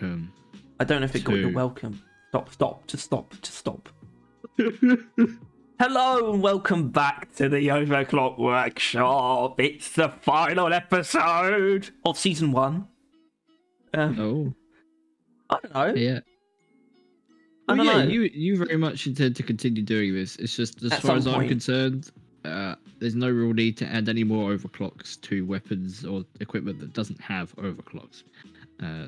welcome. I don't know if it got your welcome. Stop. Hello and welcome back to the Overclock Workshop. It's the final episode of season 1. I don't know. Yeah. I don't know. You very much intend to continue doing this. It's just, as far as I'm concerned, there's no real need to add any more overclocks to weapons or equipment that doesn't have overclocks.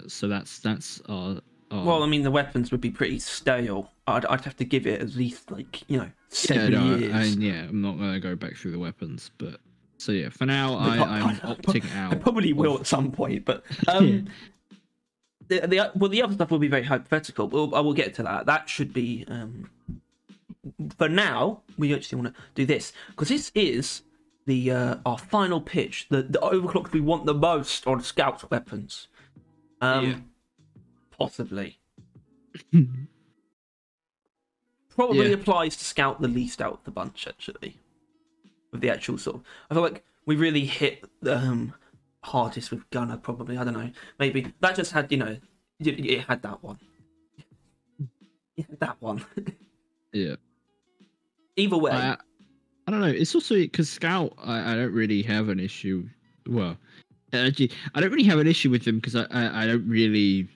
So that's our. Well, I mean, the weapons would be pretty stale. I'd have to give it at least, like, 7 years. I'm not going to go back through the weapons, but so yeah, for now I'm opting out. I probably will at some point, but the other stuff will be very hypothetical. I will get to that. That should be. For now, we actually want to do this because this is the our final pitch. The overclocks we want the most on Scout's weapons. Possibly. Probably applies to Scout the least out of the bunch, actually. With the actual sort of... I feel like we really hit the hardest with Gunner, probably. I don't know. Maybe. That just had, it had that one. It had that one. Yeah. Either way. I don't know. It's also because Scout, I don't really have an issue. Well, actually, I don't really have an issue with them because I don't really...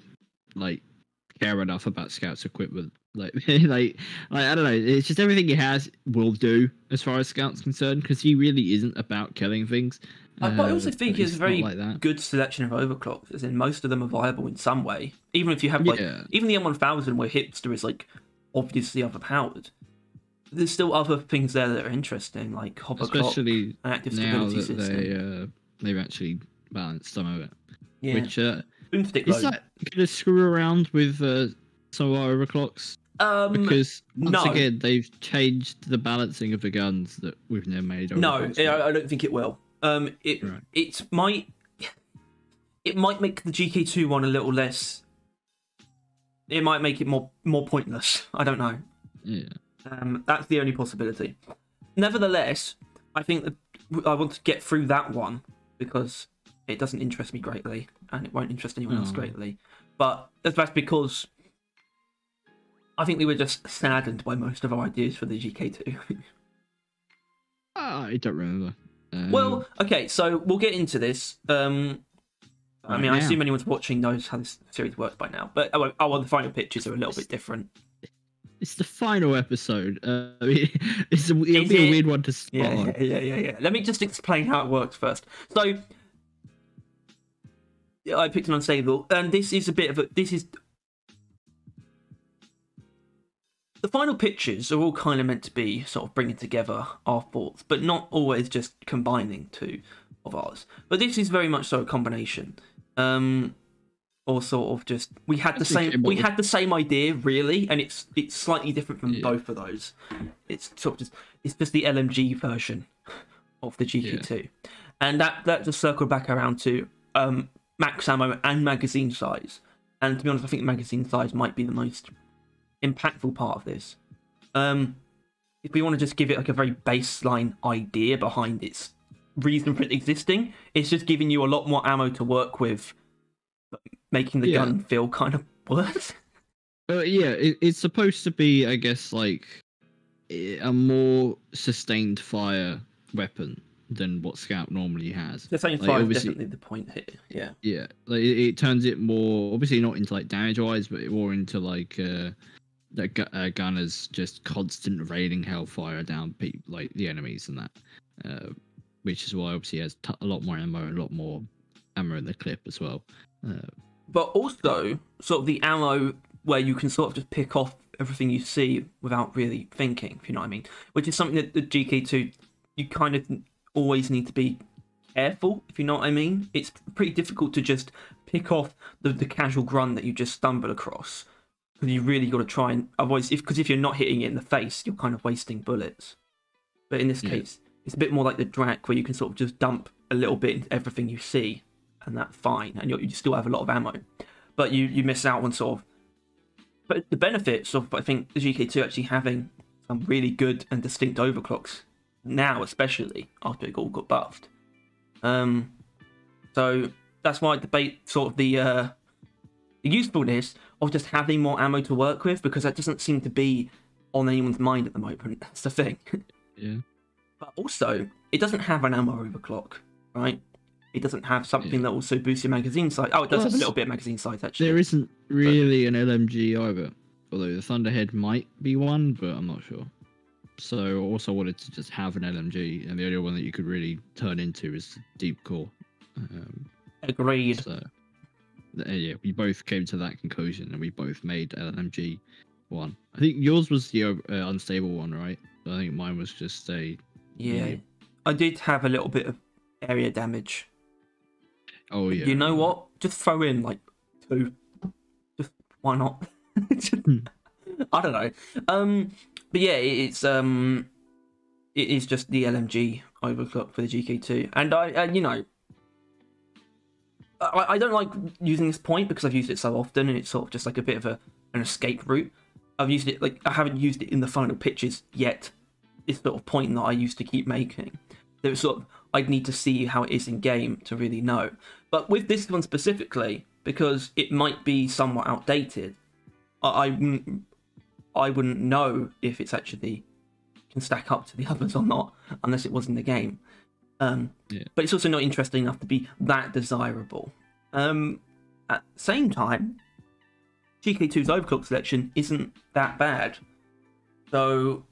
care enough about Scout's equipment. I don't know. It's just everything he has will do as far as Scout's concerned because he really isn't about killing things. I also think it's a very good selection of overclocks, as in most of them are viable in some way. Even if you have even the M1000 where Hipster is obviously overpowered, there's still other things there that are interesting, like Hoverclock, especially an active now stability that system. They've actually balanced some of it. Yeah. Which Boomstick is that going to screw around with some of our overclocks? Because once again, they've changed the balancing of the guns that we've never made. No, I don't think it will. It might make the GK2 one a little less. It might make it more pointless. I don't know. Yeah. That's the only possibility. Nevertheless, I think that I want to get through that one because it doesn't interest me greatly, and it won't interest anyone else greatly. But that's because I think we were just saddened by most of our ideas for the GK2. I don't remember. Well, okay, so we'll get into this. I assume anyone watching knows how this series works by now. But the final pitches are a little bit different. It's the final episode. It'll be a weird one to spot on. Yeah. Let me just explain how it works first. So, I picked an unstable, and this is the final pitches are all kind of meant to be sort of bringing together our thoughts, but not always just combining two of ours. But this is very much so a combination, or sort of just we had the same idea really, and it's slightly different from both of those. It's sort of it's just the LMG version of the GK2, and that just circled back around to max ammo and magazine size. And to be honest, I think magazine size might be the most impactful part of this. If we want to just give it a very baseline idea behind its reason for it existing, it's just giving you a lot more ammo to work with, making the gun feel kind of worse. It's supposed to be, I guess, a more sustained fire weapon than what Scout normally has. The same fire is definitely the point here. Yeah. It turns it more, obviously not into damage wise, but more into that gunners just constant raining hellfire down the enemies and that, which is why obviously it has a lot more ammo and a lot more ammo in the clip as well. But also sort of the ammo where you can sort of just pick off everything you see without really thinking, if you know what I mean. Which is something that the GK2 you kind of always need to be careful, if you know what I mean. It's pretty difficult to just pick off the casual grunt that you just stumble across. Because you really got to try and otherwise, if you're not hitting it in the face, you're kind of wasting bullets. But in this case, it's a bit more like the Drac, where you can sort of just dump a little bit into everything you see, and that's fine, and you still have a lot of ammo. But you miss out on sort of. But the benefits of, I think, the GK2 actually having some really good and distinct overclocks now, especially after it all got buffed. So that's why I debate sort of the the usefulness of just having more ammo to work with, because that doesn't seem to be on anyone's mind at the moment. That's the thing. Yeah. But also, it doesn't have an ammo overclock, right? It doesn't have something that also boosts your magazine size. Oh, it does have a little bit of magazine size, actually. There isn't really an LMG either. Although the Thunderhead might be one, but I'm not sure. So I also wanted to just have an LMG, and the only one that you could really turn into is Deep Core. Agreed. So, yeah, we both came to that conclusion, and we both made LMG one. I think yours was the unstable one, right? I think mine was just a... Yeah. I did have a little bit of area damage. Oh, yeah. You know what? Just throw in, like, 2. Just, why not? I don't know. But yeah, it is just the LMG overclock for the GK2, and I you know, I don't like using this point because I've used it so often, and it's sort of just like a bit of an escape route. I've used it, like, I haven't used it in the final pitches yet. It's sort of point that I used to keep making. There was sort of, I'd need to see how it is in game to really know. But with this one specifically, because it might be somewhat outdated, I wouldn't know if it's actually can stack up to the others or not, unless it was in the game. Yeah. But it's also not interesting enough to be that desirable. At the same time, GK2's overclock selection isn't that bad, so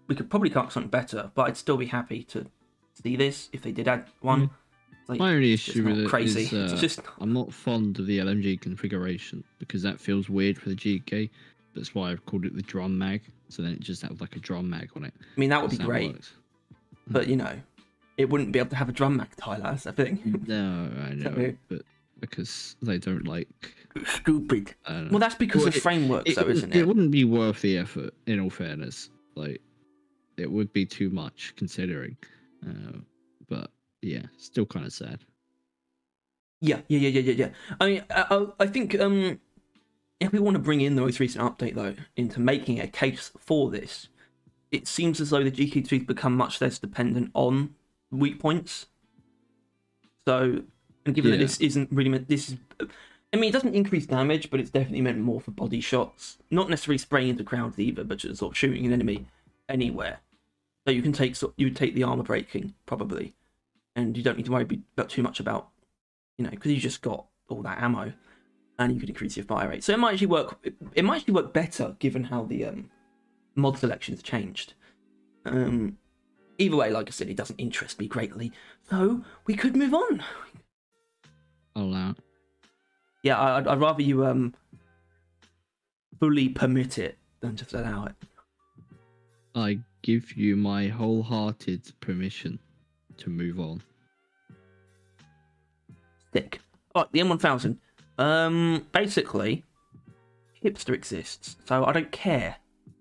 we could probably come up with something better. But I'd still be happy to see this if they did add one. Like, my only issue with it crazy. is it's just... I'm not fond of the LMG configuration because that feels weird for the GK. That's why I've called it the drum mag. So then it just has like a drum mag on it. I mean, that would be great. But, you know, it wouldn't be able to have a drum mag, Tyler. That's the thing. No, I know. But because they don't like... Stupid. Well, that's because of frameworks, though, isn't it? It wouldn't be worth the effort, in all fairness. Like, it would be too much considering. But, yeah, still kind of sad. Yeah. I mean, I think... if we want to bring in the most recent update, though, into making a case for this, it seems as though the GK2 has become much less dependent on weak points. So, and given that this isn't really meant, I mean, it doesn't increase damage, but it's definitely meant more for body shots. Not necessarily spraying into crowds either, but just sort of shooting an enemy anywhere. So you can take, you would take the armor breaking, probably. And you don't need to worry about too much about, you know, because you just got all that ammo. And you could increase your fire rate. So it might actually work. It might actually work better given how the mod selection's changed. Either way, like I said, it doesn't interest me greatly. So we could move on. I'll allow it. Yeah, I'd rather you fully permit it than just allow it. I give you my wholehearted permission to move on. Sick. Alright, the M1000. Basically, hipster exists, so I don't care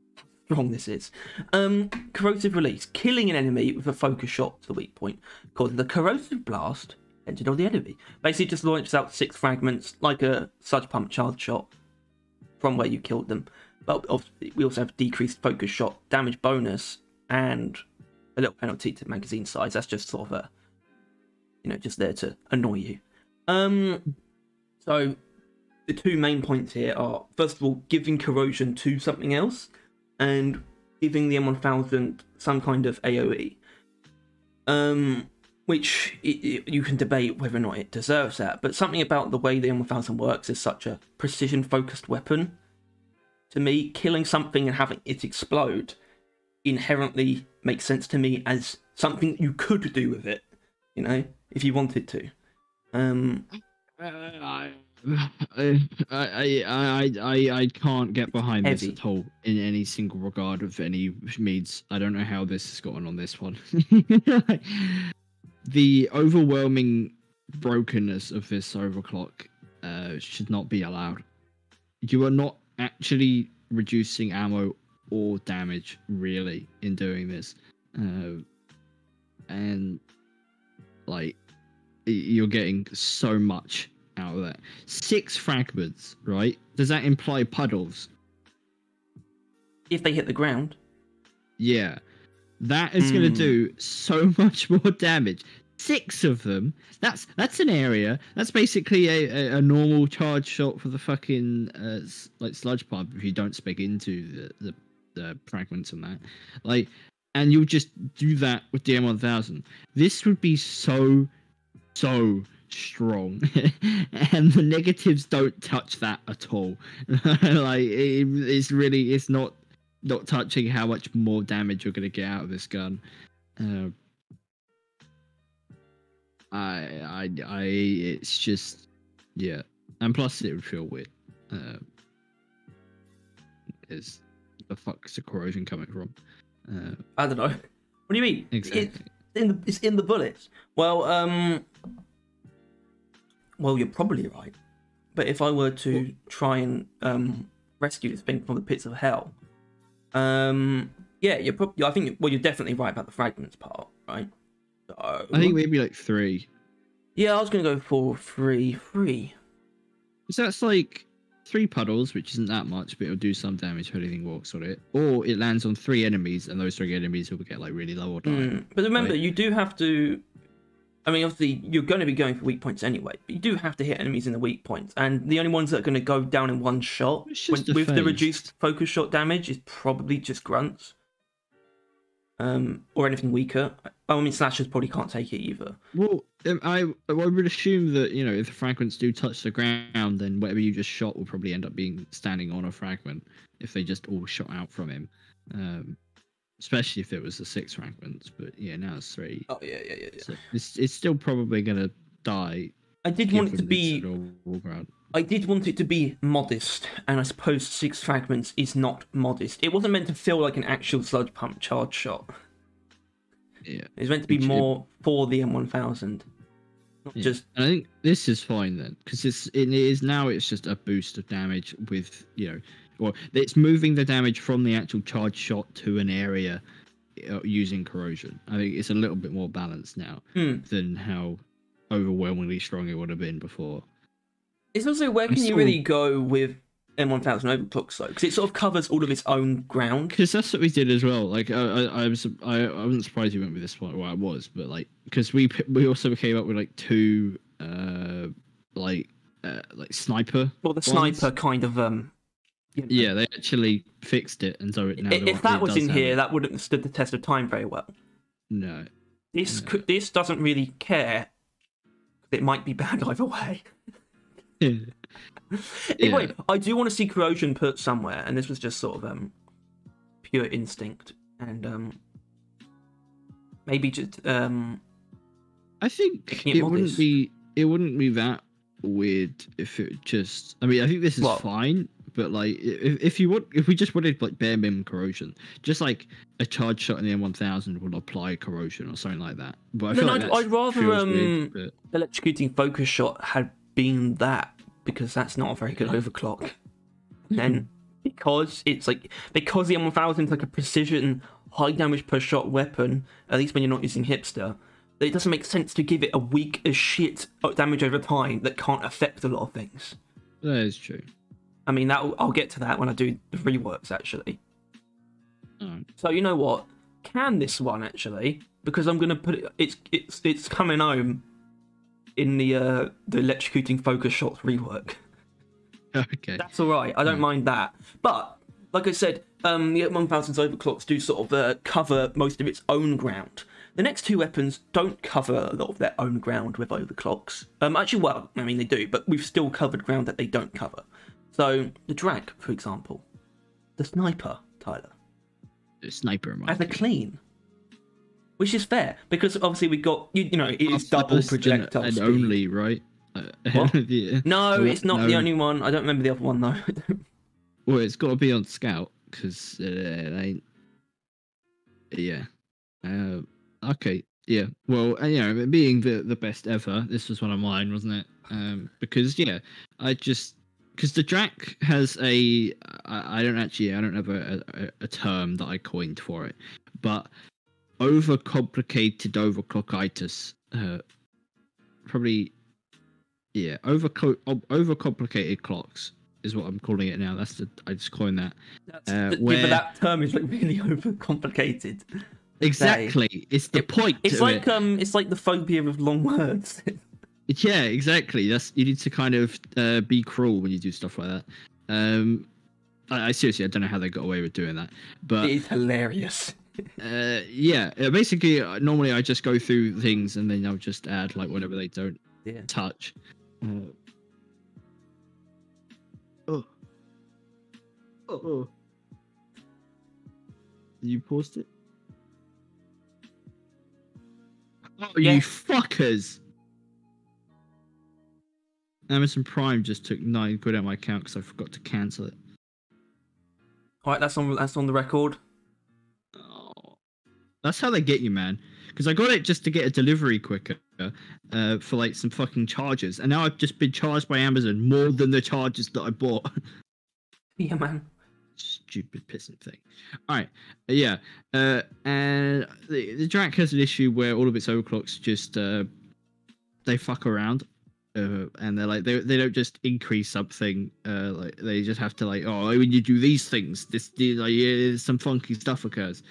how strong this is. Corrosive release. Killing an enemy with a focus shot to the weak point, causing the corrosive blast entered on the enemy. Basically just launches out 6 fragments, like a sludge pump charge shot, from where you killed them. But we also have decreased focus shot, damage bonus, and a little penalty to magazine size. That's just sort of a, you know, just there to annoy you. So, the 2 main points here are, first of all, giving corrosion to something else, and giving the M1000 some kind of AoE. Which, you can debate whether or not it deserves that, but something about the way the M1000 works is such a precision-focused weapon. To me, killing something and having it explode inherently makes sense to me as something you could do with it, you know, if you wanted to. I can't get behind Heavy. this at all in any single regard of any means. I don't know how this has gotten on this one. The overwhelming brokenness of this overclock should not be allowed. You are not actually reducing ammo or damage really in doing this, and like you're getting so much out of that. 6 fragments, right? Does that imply puddles? If they hit the ground. Yeah. That is going to do so much more damage. 6 of them. That's an area. That's basically a normal charge shot for the fucking like sludge pump if you don't spec into the fragments and that. Like, and you'll just do that with the M1000. This would be so strong, and the negatives don't touch that at all. Like it's not touching how much more damage you're going to get out of this gun. It's just, yeah, and plus it would feel weird. Is the fuck's the corrosion coming from? I don't know. What do you mean? Exactly. It's in the bullets. Well, you're probably right. But if I were to try and rescue this thing from the pits of hell, yeah, I think you're definitely right about the fragments part, right? So, I think maybe like 3. Yeah, I was gonna go for 3. So that's like 3 puddles, which isn't that much, but it'll do some damage if anything walks on it. Or it lands on 3 enemies, and those 3 enemies will get like really low or die. But remember, right? you do have to. I mean, obviously, you're going to be going for weak points anyway, but you do have to hit enemies in the weak points, and the only ones that are going to go down in one shot with the reduced focus shot damage is probably just grunts, or anything weaker. I mean, slashers probably can't take it either. Well, I would assume that, you know, if the fragments do touch the ground, then whatever you just shot will probably end up being standing on a fragment if they just all shot out from him. Especially if it was the 6 fragments, but yeah, now it's 3. Oh yeah. So it's still probably gonna die. I did want it to be modest, and I suppose 6 fragments is not modest. It wasn't meant to feel like an actual sludge pump charge shot. Yeah, it's meant to be more for the M1000. Not just. And I think this is fine then, because it's just a boost of damage with, you know. Well, it's moving the damage from the actual charge shot to an area using corrosion. I think it's a little bit more balanced now than how overwhelmingly strong it would have been before. It's also where can you really go with M1000 Overclocks though? Because it sort of covers all of its own ground. Because that's what we did as well. Like I wasn't surprised you went with this one. Well, I was, but like because we also came up with like 2 like sniper. Well, the sniper kind of Yeah, they actually fixed it, and so it now. If that was in here, that wouldn't have stood the test of time very well. No. This doesn't really care. It might be bad either way. Anyway, I do want to see corrosion put somewhere, and this was just sort of pure instinct, and maybe just I think it wouldn't be that weird if it just. I mean, I think this is fine. But like, if we just wanted like bare minimum corrosion, just like a charge shot in the M1000 would apply corrosion or something like that. But I'd rather electrocuting focus shot had been that, because that's not a very good overclock. Then because the M1000 is like a precision, high damage per shot weapon, at least when you're not using hipster, it doesn't make sense to give it a weak as shit damage over time that can't affect a lot of things. That is true. I mean, I'll get to that when I do the reworks, actually. So you know what? Can this one actually? Because I'm gonna put it. It's coming home in the electrocuting focus shots rework. Okay. That's all right. I don't mind that. But like I said, the 1000's overclocks do sort of cover most of its own ground. The next 2 weapons don't cover a lot of their own ground with overclocks. Actually, well, I mean they do, but we've still covered ground that they don't cover. So, the drag, for example. The sniper, Tyler. The sniper, as a clean. Which is fair, because obviously we got, you know, it is double projectile speed. Only, right? Yeah. No, it's not the only one. I don't remember the other one, though. Well, it's got to be on Scout, because it ain't... Yeah. Okay, yeah. Well, you know, being the best ever, this was one of mine, wasn't it? Because, yeah, because the Drac has I don't have a term that I coined for it, but overcomplicated overclockitis, probably, yeah, overcomplicated clocks is what I'm calling it now. I just coined that. But that term is like really overcomplicated. Exactly. It's the point. It's like it's like the phobia of long words. Yeah, exactly. You need to kind of be cruel when you do stuff like that. I seriously, I don't know how they got away with doing that, but It is hilarious. yeah. Basically, normally I just go through things and then I'll just add like whatever they don't touch. Oh. You paused it? Oh, you fuckers! Amazon Prime just took £9 out of my account because I forgot to cancel it. All right, that's on the record. Oh, that's how they get you, man. Because I got it just to get a delivery quicker for like some fucking charges, and now I've just been charged by Amazon more than the charges that I bought. Yeah, man. Stupid pissing thing. All right, yeah, and the Drac has an issue where all of its overclocks just they fuck around. And they're like they don't just increase something like they just have to like when you do these things some funky stuff occurs.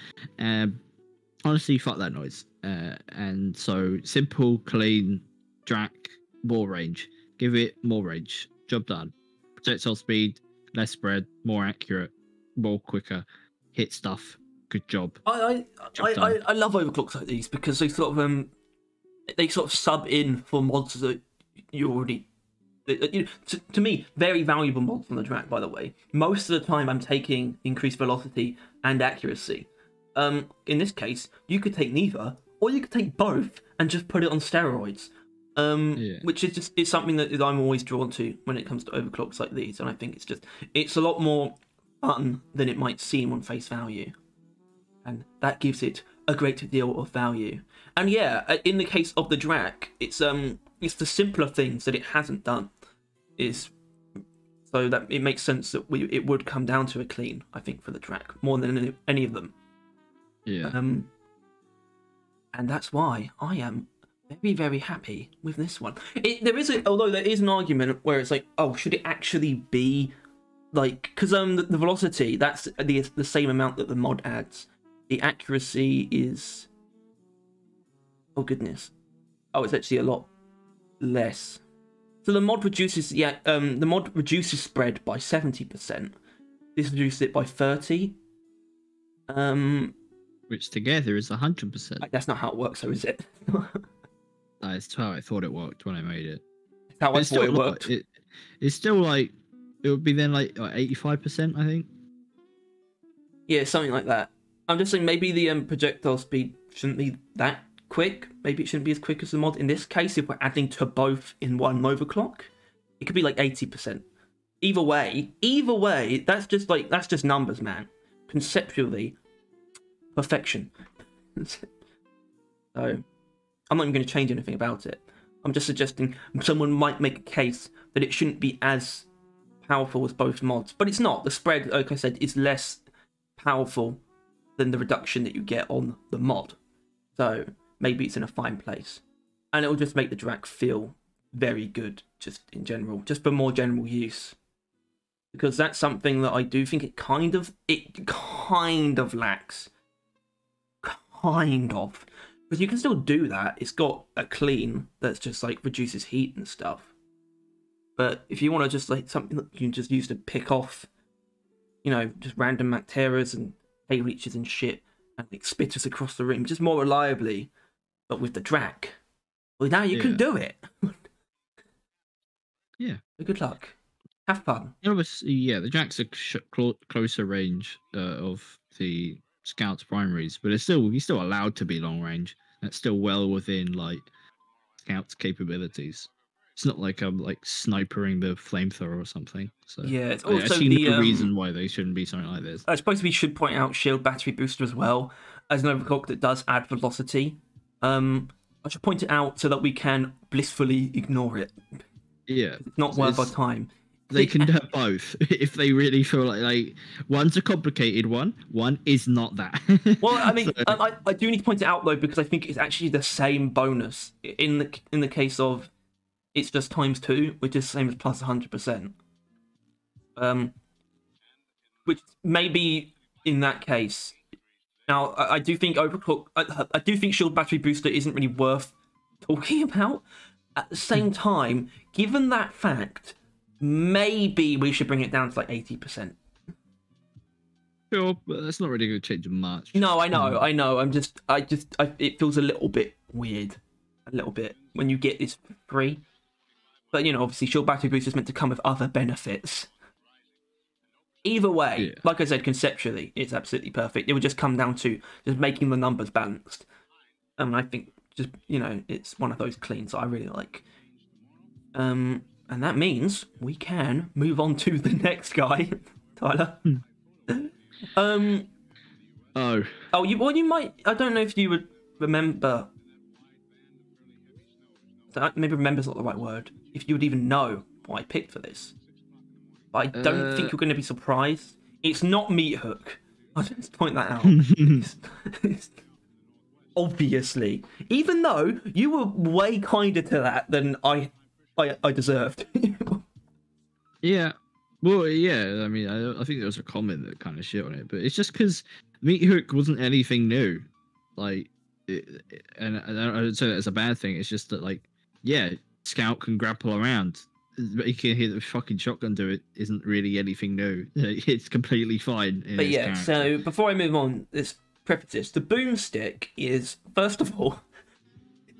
Honestly, fuck that noise. And so simple, clean, Drac, more range. Give it more range. Job done. Projectile speed, less spread, more accurate, more quicker, hit stuff. Good job. I love overclocks like these because they sort of sub in for mods that you already, to me, very valuable mods on the Drac, by the way. Most of the time I'm taking increased velocity and accuracy. In this case, you could take neither, or you could take both and just put it on steroids. Which is something that I'm always drawn to when it comes to overclocks like these, and I think it's a lot more fun than it might seem on face value. And that gives it a great deal of value. And yeah, in the case of the Drac, it's the simpler things that it hasn't done, so that it makes sense that it would come down to a clean, I think, for the Drac more than any of them. Yeah. And that's why I am very, very happy with this one. Although there is an argument where it's like, oh, should it actually be like, because the velocity, that's the same amount that the mod adds. The accuracy is, oh goodness, it's actually a lot less. So the mod reduces spread by 70%. This reduces it by 30. Which together is 100%. That's not how it works, though, is it? That's how I thought it worked when I made it. That's how I thought it worked. It's still like it would be then like 85%, I think. Yeah, something like that. I'm just saying maybe the projectile speed shouldn't be that quick. Maybe it shouldn't be as quick as the mod. In this case, if we're adding to both in one overclock, it could be like 80%. Either way, that's just numbers, man. Conceptually, perfection. So I'm not even going to change anything about it. I'm just suggesting someone might make a case that it shouldn't be as powerful as both mods, but it's not. The spread, like I said, is less powerful than the reduction that you get on the mod. So maybe it's in a fine place. And it will just make the Drac feel very good, just in general, just for more general use. Because that's something that I do think it kind of lacks. Kind of. Because you can still do that. It's got a clean that's just like reduces heat and stuff. But if you want to just like something that you can just use to pick off, just random Macteras and hay leeches and shit, and like spitters across the room, just more reliably, but with the Drac, well, now you can do it. Yeah. So good luck. Have fun. Obviously, the Drac's a closer range of the Scouts primaries, but you're still allowed to be long range. That's still well within like Scouts capabilities. It's not like I'm like snipering the flamethrower or something. So yeah, it's also I see no reason why they shouldn't be something like this. I suppose we should point out shield battery booster as well as an overclock that does add velocity. I should point it out so that we can blissfully ignore it. Yeah, it's not worth our time. They can do both if they really feel like one's a complicated one is not that. Well, I mean, I do need to point it out though because I think it's actually the same bonus in the case of it's just ×2, which is the same as plus 100%. Which maybe in that case Now, I do think Overclock. I do think Shield Battery Booster isn't really worth talking about. At the same time, given that fact, maybe we should bring it down to like 80%. Sure, but that's not really going to change much. No, I know. It feels a little bit weird, a little bit when you get this for free. But you know, obviously, Shield Battery Booster is meant to come with other benefits. Either way, like I said, conceptually, it's absolutely perfect. It would just come down to just making the numbers balanced. And I think just, you know, it's one of those cleans that I really like. And that means we can move on to the next guy, Tyler. You might. I don't know if you would remember. Maybe remember's not the right word. If you would even know what I picked for this. But I don't think you're going to be surprised. It's not Meat Hook. I'll just point that out. It's obviously. Even though you were way kinder to that than I deserved. Yeah. Well, yeah, I mean, I think there was a comment that kind of shit on it, but it's just because Meat Hook wasn't anything new. Like, and I don't say that as a bad thing, it's just that, like, yeah, Scout can grapple around. You can hear the fucking shotgun do it isn't really anything new. It's completely fine. But yeah, so before I move on, this preface, the Boomstick is, first of all,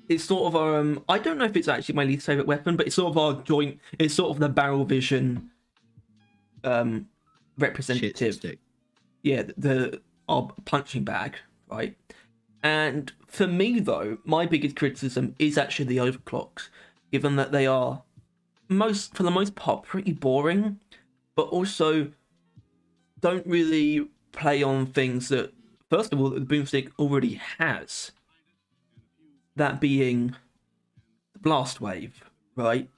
it's sort of I don't know if it's actually my least favourite weapon, but it's sort of our joint, it's sort of the barrel vision representative. Stick. Yeah, our punching bag, right? And for me though, my biggest criticism is actually the overclocks, given that they are for the most part pretty boring, but also don't really play on things that, first of all, that the Boomstick already has. That being the blast wave, right?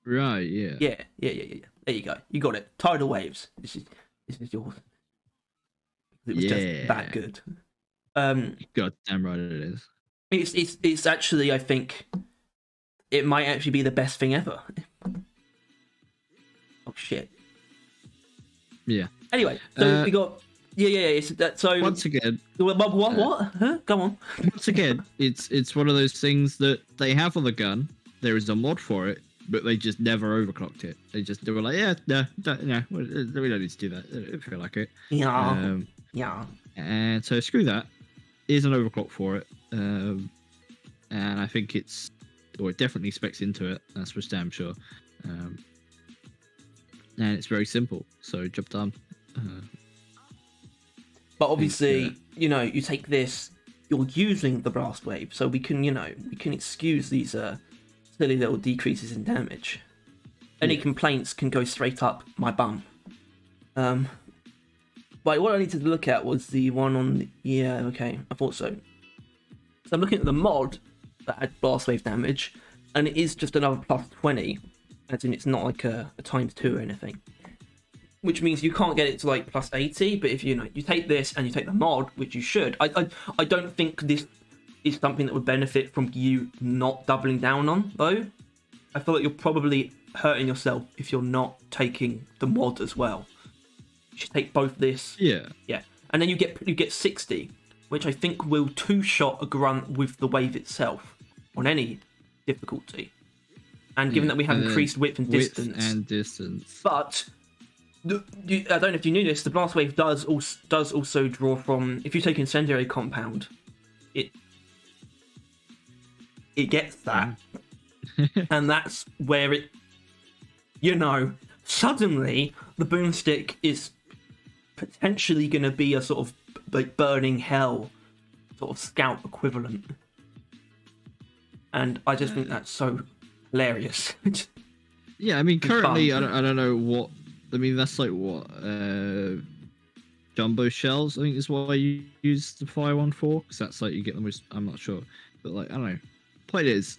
Right, yeah. Yeah. There you go. You got it. Tidal waves. This is yours. It was just that good. God damn right it is. It's actually, I think, it might actually be the best thing ever. Oh shit. Yeah. Anyway, so we got so once again. What? Huh? Go on. Once again, it's one of those things that they have on the gun. There is a mod for it, but they just never overclocked it. They were like, no, we don't need to do that. I don't feel like it. Yeah. Yeah. And so screw that. Here's an overclock for it. And I think it definitely specs into it. That's for damn sure. And it's very simple. So job done. But obviously, you take this, you're using the blast wave, so we can excuse these silly little decreases in damage. Any complaints can go straight up my bum. But what I needed to look at was the one on the... Yeah, okay, I thought so. So I'm looking at the mod that had blast wave damage, and it is just another plus 20, as in it's not like a times 2 or anything. Which means you can't get it to like plus 80, but if you take this and you take the mod, which you should, I don't think this is something that would benefit from you not doubling down on, though. I feel like you're probably hurting yourself if you're not taking the mod as well. You should take both this. Yeah. And then you get 60, which I think will two-shot a grunt with the wave itself on any difficulty. And given that we have increased width and distance. But I don't know if you knew this, the blast wave does also draw from, if you take incendiary compound, it gets that. And that's where it, suddenly the Boomstick is potentially going to be a sort of like burning hell sort of scout equivalent. And I just think that's so hilarious. Yeah, I mean, currently, I don't know what, I mean, that's like what, jumbo shells, I think is what I use the fire one for, because that's like, you get the most, I'm not sure, but like, I don't know. Point is,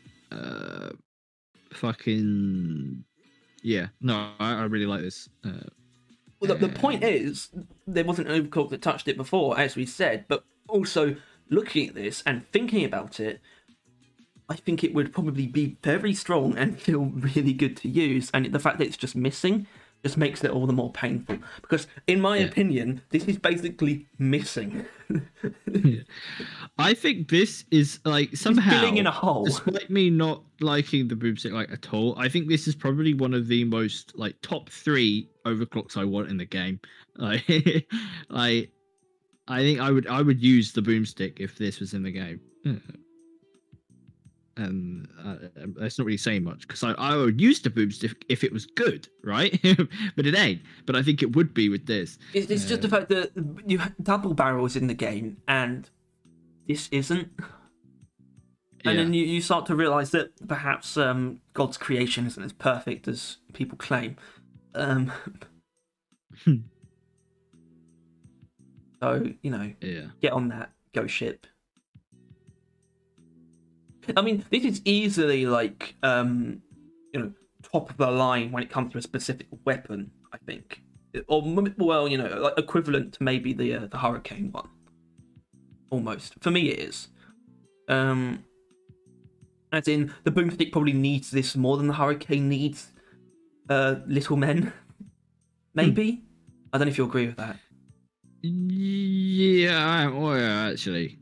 fucking, yeah, no, I really like this. Well, the point is, there wasn't an overclock that touched it before, as we said, but also looking at this and thinking about it, I think it would probably be very strong and feel really good to use, and the fact that it's just missing just makes it all the more painful. Because, in my opinion, this is basically missing. I think this is like somehow filling in a hole. Despite me not liking the boomstick like at all, I think this is probably one of the most like top 3 overclocks I want in the game. Like, I think I would use the boomstick if this was in the game. And that's not really saying much because I would use the boomstick if it was good, right? But it ain't. But I think it would be with this. It's just the fact that you have double barrels in the game and this isn't. And then you start to realise that perhaps God's creation isn't as perfect as people claim. So, you know, get on that, ghost ship. I mean, this is easily like, you know, top of the line when it comes to a specific weapon, I think. Or, well, you know, like equivalent to maybe the Hurricane one. Almost. For me, it is. As in, the Boomstick probably needs this more than the Hurricane needs Little Men. Maybe? I don't know if you agree with that. Yeah, well, actually.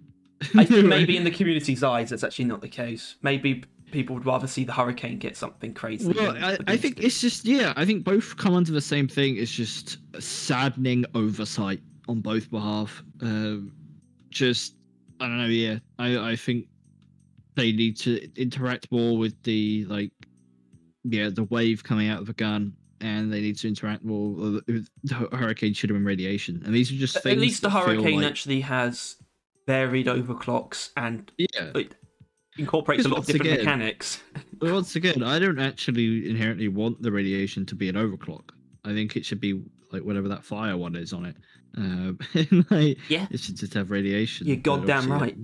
I think maybe in the community's eyes, that's actually not the case. Maybe people would rather see the Hurricane get something crazy. Well, I think it's just, I think both come under the same thing. It's just a saddening oversight on both behalf. Just, I don't know, I think they need to interact more with the, like, the wave coming out of the gun. And they need to interact more with the Hurricane should have been radiation. And these are just things. At least the Hurricane actually has varied overclocks and it incorporates a lot of different mechanics. Once again, I don't actually inherently want the radiation to be an overclock. I think it should be like whatever that fire one is on it. Like, it should just have radiation. You're goddamn right.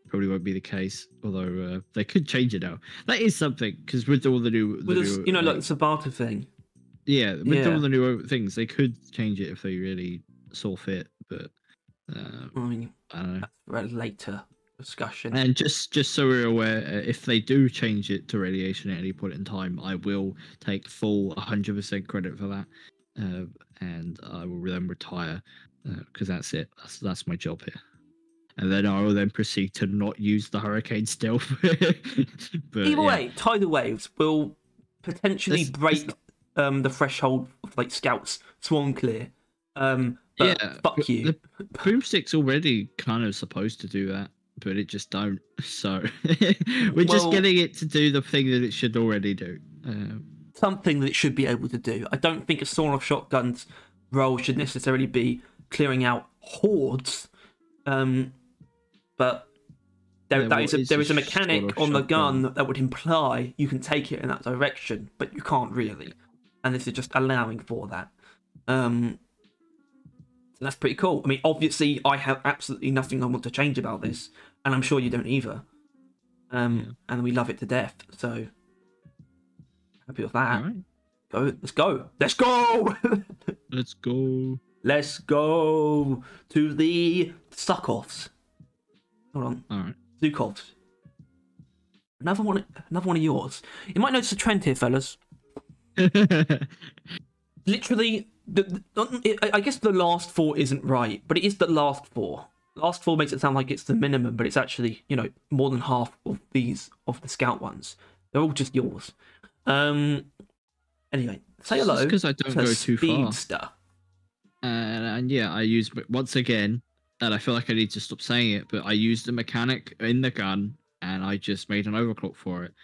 Probably won't be the case, although they could change it now. That is something, because with all the new... you know, like the Sabata thing. Yeah, with all the new things, they could change it if they really saw fit, but... I mean, I don't know. That's a later discussion. And just so we're aware, if they do change it to radiation at any point in time, I will take full 100% credit for that, and I will then retire, because that's it. That's my job here. And then I will then proceed to not use the Hurricane stealth. But, either way, tidal waves will potentially break the threshold of like scouts swarm clear. Fuck you. The Boomstick's already kind of supposed to do that, but it just don't. So we're just getting it to do the thing that it should already do. Something that it should be able to do. I don't think a sawn-off shotgun's role should necessarily be clearing out hordes. But there is a mechanic on the gun that would imply you can take it in that direction, but you can't really. And this is just allowing for that. So that's pretty cool. I mean, obviously, I have absolutely nothing I want to change about this, and I'm sure you don't either. And we love it to death, so happy with that. All right. Let's go! Let's go! Let's go to the suck-offs. Hold on. All right. Zukovs. Another one of yours. You might notice a trend here, fellas. Literally, I guess the last 4 isn't right, but it is the last 4. Last 4 makes it sound like it's the minimum, but it's actually, you know, more than half of the scout ones. They're all just yours. Anyway, say hello. Because I don't go too Speedster. far. And I use, once again, and I feel like I need to stop saying it, but I used the mechanic in the gun, and I just made an overclock for it.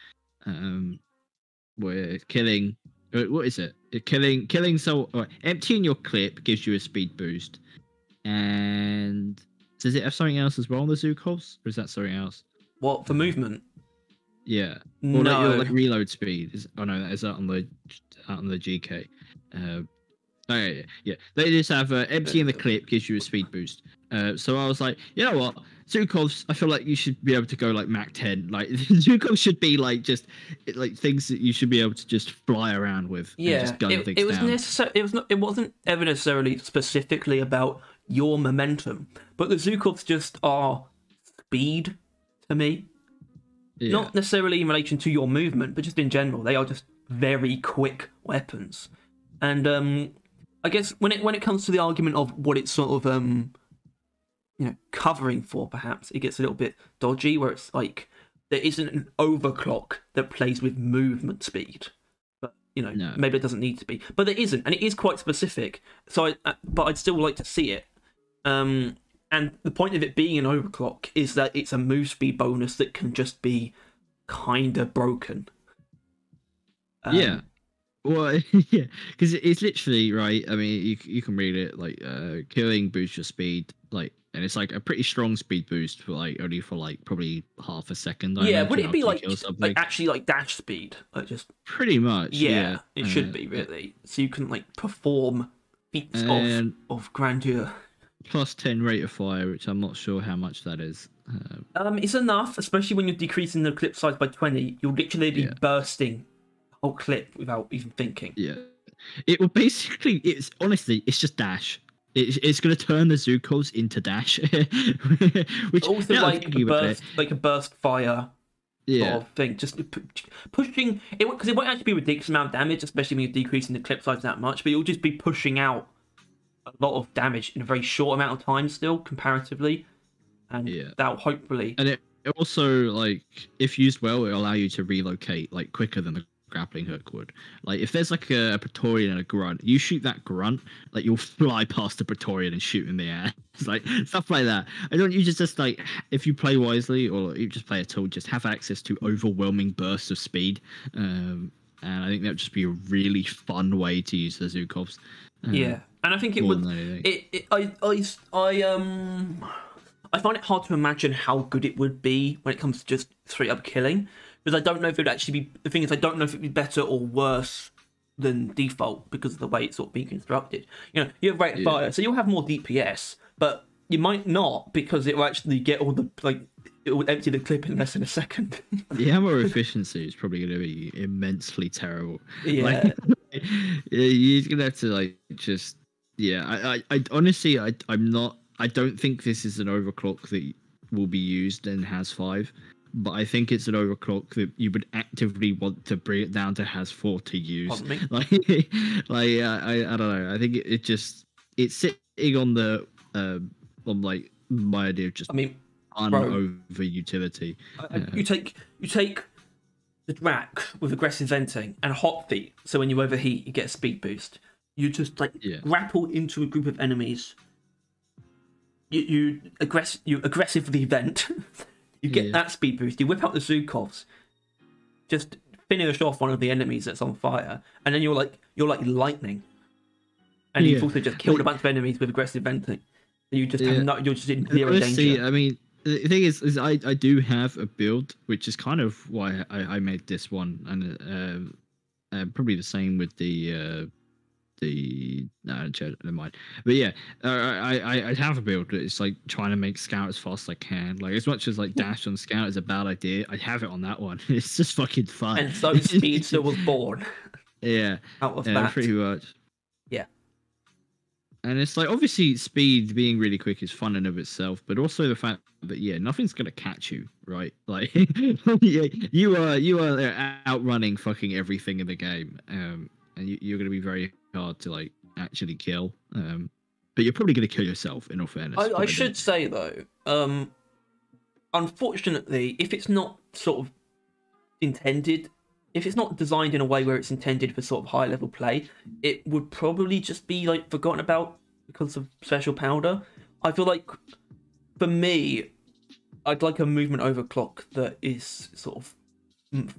We're killing. What is it? Killing. So emptying your clip gives you a speed boost, and does it have something else as well on the Zukovs, or is that something else? What for movement? Yeah. No. Or like your reload speed. Is that on the GK? Okay, yeah. They just have emptying the clip gives you a speed boost. So I was like, you know what, Zukovs, I feel like you should be able to go like Mach 10. Like Zukovs should be like just like things that you should be able to just fly around with. Yeah, and just gun things it was down. It wasn't ever necessarily specifically about your momentum, but the Zukovs just are speed to me. Yeah. Not necessarily in relation to your movement, but just in general, they are just very quick weapons. And I guess when it comes to the argument of what it's sort of covering for, perhaps it gets a little bit dodgy, where it's like there isn't an overclock that plays with movement speed. But No. maybe it doesn't need to be. But there isn't, and it is quite specific. So but I'd still like to see it. And the point of it being an overclock is that it's a move speed bonus that can just be kind of broken. Yeah. Well, yeah, because it's literally right. I mean, you can read it like killing boosts your speed, like, and it's like a pretty strong speed boost for like only for like probably half a second. Yeah, would it be like actually like dash speed, like just pretty much? Yeah, it should be really. So you can like perform feats of grandeur. Plus 10 rate of fire, which I'm not sure how much that is. It's enough, especially when you're decreasing the clip size by 20. You'll literally be bursting the whole clip without even thinking. Yeah, it will basically. It's honestly, it's just dash. It's going to turn the Zukos into dash, which also like a burst fire. Sort of thing, just pushing it, because it won't actually be a ridiculous amount of damage, especially when you're decreasing the clip size that much. But you'll just be pushing out a lot of damage in a very short amount of time, still comparatively, and that'll hopefully. And it also, like, if used well, it'll allow you to relocate like quicker than the grappling hook would. Like, if there's like a Praetorian and a grunt, you shoot that grunt, like you'll fly past the Praetorian and shoot in the air. It's like stuff like that. I don't. You just like, if you play wisely or you just play a tool, just have access to overwhelming bursts of speed. And I think that would just be a really fun way to use the Zukovs. Yeah, and I think it would. I find it hard to imagine how good it would be when it comes to just straight up killing, because I don't know if it would actually be. The thing is, I don't know if it'd be better or worse than default because of the way it's sort of being constructed. You have rate of fire, so you'll have more DPS, but you might not, because it will actually get all the it will empty the clip in less than a second. The ammo efficiency is probably going to be immensely terrible. Yeah. You're gonna have to like just I honestly I'm not. I don't think this is an overclock that will be used in Has 5, but I think it's an overclock that you would actively want to bring it down to Has 4 to use. Like I don't know. I think it's sitting on the on like my idea of just over utility. You take the Drac with aggressive venting and hot feet, so when you overheat you get a speed boost. You just grapple into a group of enemies. You aggressively vent. You get that speed boost. You whip out the Zukovs, just finish off one of the enemies that's on fire, and then you're like lightning. And you've also just killed a bunch of enemies with aggressive venting. You just you're just in zero danger. I mean, the thing is I do have a build, which is kind of why I made this one, and probably the same with never mind. But yeah, I have a build that it's like trying to make Scout as fast as I can. Like, as much as like dash on Scout is a bad idea, I have it on that one. It's just fucking fun. And so Speedster was born. Yeah, out of that, pretty much. Yeah. And it's like, obviously speed being really quick is fun in of itself, but also the fact that nothing's gonna catch you, right? Like you are outrunning fucking everything in the game, and you're gonna be very hard to like actually kill. But you're probably gonna kill yourself, in all fairness. I should say though, unfortunately, if it's not sort of intended. If it's not designed in a way where it's intended for sort of high level play, it would probably just be like forgotten about because of special powder. I feel like for me, I'd like a movement overclock that is sort of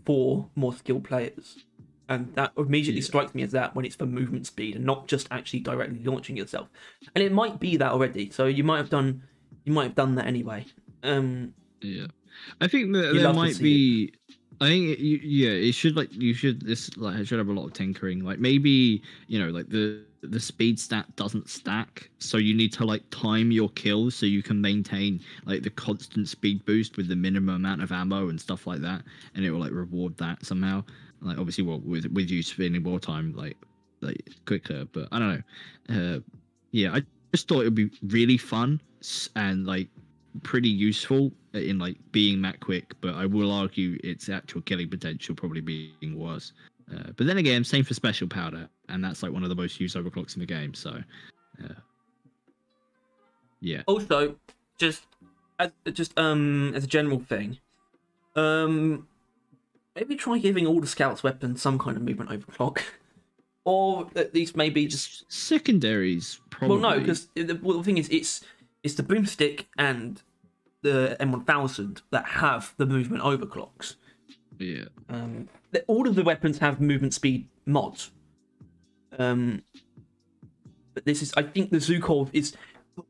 for more skilled players, and that immediately strikes me as that when it's for movement speed and not just actually directly launching yourself. And it might be that already, so you might have done that anyway. Yeah, I think that there might be. I think it should should have a lot of tinkering. Like, maybe like the speed stat doesn't stack, so you need to like time your kills so you can maintain like the constant speed boost with the minimum amount of ammo and stuff like that, and it will like reward that somehow. Like, obviously, with you spending more time like quicker, but I don't know. I just thought it would be really fun and like pretty useful in like being that quick, but I will argue its actual killing potential probably being worse. But then again, same for special powder, and that's like one of the most used overclocks in the game. So, yeah. Also, just as a general thing, maybe try giving all the scouts' weapons some kind of movement overclock, or at least maybe just secondaries. Probably. Well, no, because the thing is, it's the Boomstick and the M1000 that have the movement overclocks. Yeah. All of the weapons have movement speed mods. But this is, I think, the Zukov is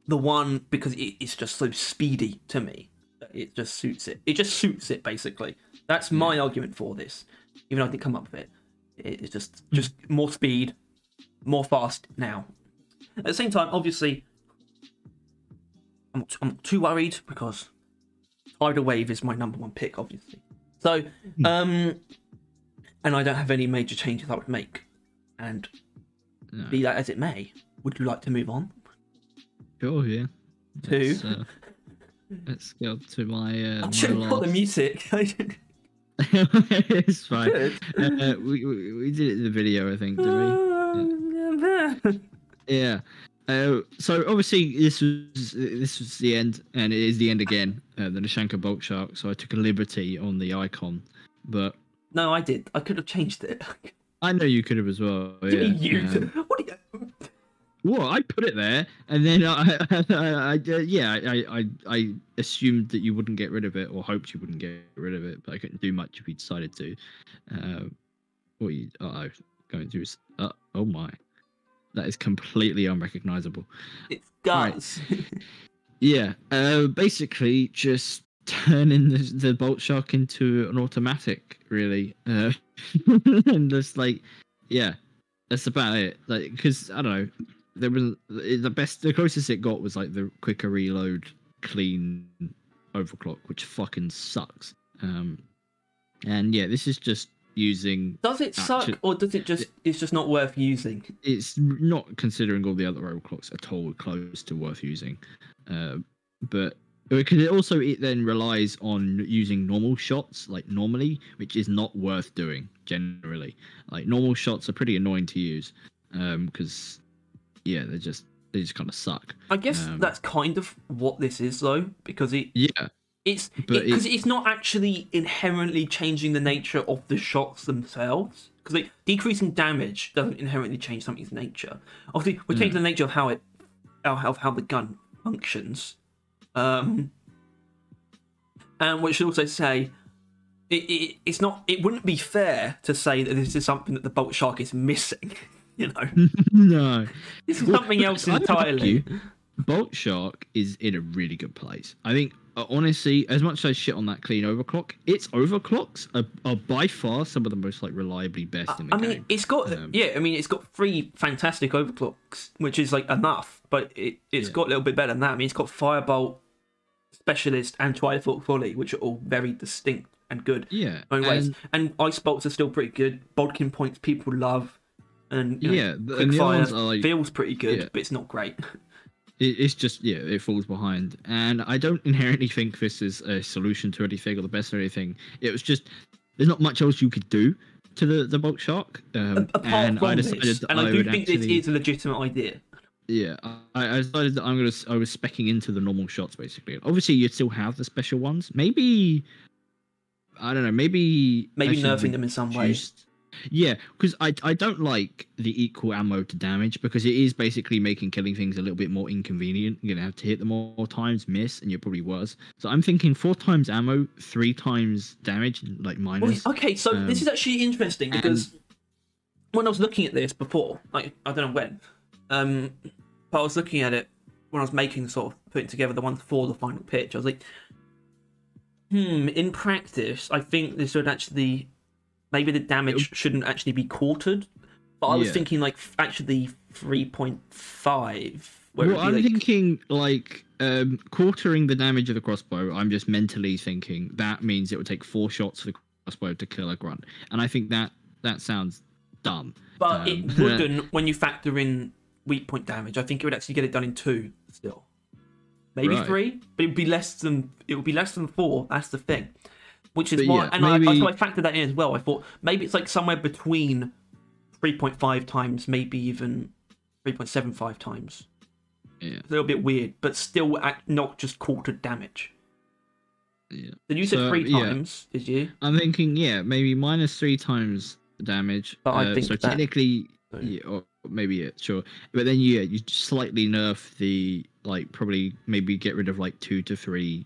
the one because it's just so speedy to me. It just suits it. It just suits it, basically. That's my argument for this. Even though I didn't come up with it. It's just more speed, more fast now. At the same time, obviously, I'm not too worried because Tidal Wave is my #1 pick, obviously. So, and I don't have any major changes I would make. And be that as it may, would you like to move on? Sure, yeah. Let's go to my. I should have put the music. It's fine. We did it in the video, I think, didn't we? Yeah. So obviously this was the end, and it is the end again. The Nishanka Bulk Shark. So I took a liberty on the icon, but no, I did. I could have changed it. I know you could have as well. What do you? Well, I put it there, and then I assumed that you wouldn't get rid of it, or hoped you wouldn't get rid of it, but I couldn't do much if you decided to. Going through. Oh my, that is completely unrecognizable. It's guts. Right. Yeah. Basically, just turning the Bolt Shark into an automatic, really, and just like, yeah, that's about it. Like, because I don't know. There was the closest it got was like the quicker reload, clean overclock, which fucking sucks. And yeah, this is just using. Does it suck, or does it just? It's just not worth using. It's not considering all the other overclocks at all close to worth using. But because it then relies on using normal shots like normally, which is not worth doing generally. Like normal shots are pretty annoying to use, because. Yeah, they just kind of suck. I guess that's kind of what this is, though, because it's not actually inherently changing the nature of the shots themselves. Because like decreasing damage doesn't inherently change something's nature. Obviously, we're changing the nature of how the gun functions. And we should also say it's not. It wouldn't be fair to say that this is something that the Bolt Shark is missing. You know, no, this is something else entirely. Bolt Shark is in a really good place. I think, honestly, as much as I shit on that clean overclock, its overclocks are by far some of the most like reliably best in the game. I mean, it's got it's got 3 fantastic overclocks, which is like enough, but it's got a little bit better than that. I mean, it's got Firebolt, Specialist, and Twilight Volley, which are all very distinct and good. Yeah, in ways. And Ice Bolts are still pretty good. Bodkin Points people love. And Quickfire feels pretty good, but it's not great. It's just, it falls behind. And I don't inherently think this is a solution to anything or the best of anything. It was just, there's not much else you could do to the Bolt Shark. Apart from this, and I do think this is a legitimate idea. Yeah, I decided that I was speccing into the normal shots, basically. Obviously, you'd still have the special ones. Maybe, I don't know, maybe nerfing them in some way. Yeah, because I don't like the equal ammo to damage, because it is basically making killing things a little bit more inconvenient. You're going to have to hit them more times, miss, and you're probably worse. So I'm thinking 4 times ammo, 3 times damage, like minus. Well, okay, so this is actually interesting, because when I was looking at this before, like, I don't know when, but I was looking at it when I was putting together the ones for the final pitch. I was like, in practice, I think this would actually... Maybe the damage shouldn't actually be quartered, but I was thinking like actually 3.5. Well, I'm thinking like quartering the damage of the crossbow. I'm just mentally thinking that means it would take 4 shots for the crossbow to kill a grunt, and I think that sounds dumb. But it wouldn't when you factor in weak point damage. I think it would actually get it done in 2 still, maybe 3, but it would be less than 4. That's the thing. which is But why, yeah, and maybe... so I factored that in as well. I thought maybe it's like somewhere between 3.5 times, maybe even 3.75 times. Yeah. It's a little bit weird, but still not just quartered damage. Yeah. So you said 3 times, did you? I'm thinking, maybe -3 times the damage. But I think so that... technically, yeah, or maybe sure. But then you slightly nerf the probably maybe get rid of 2 to 3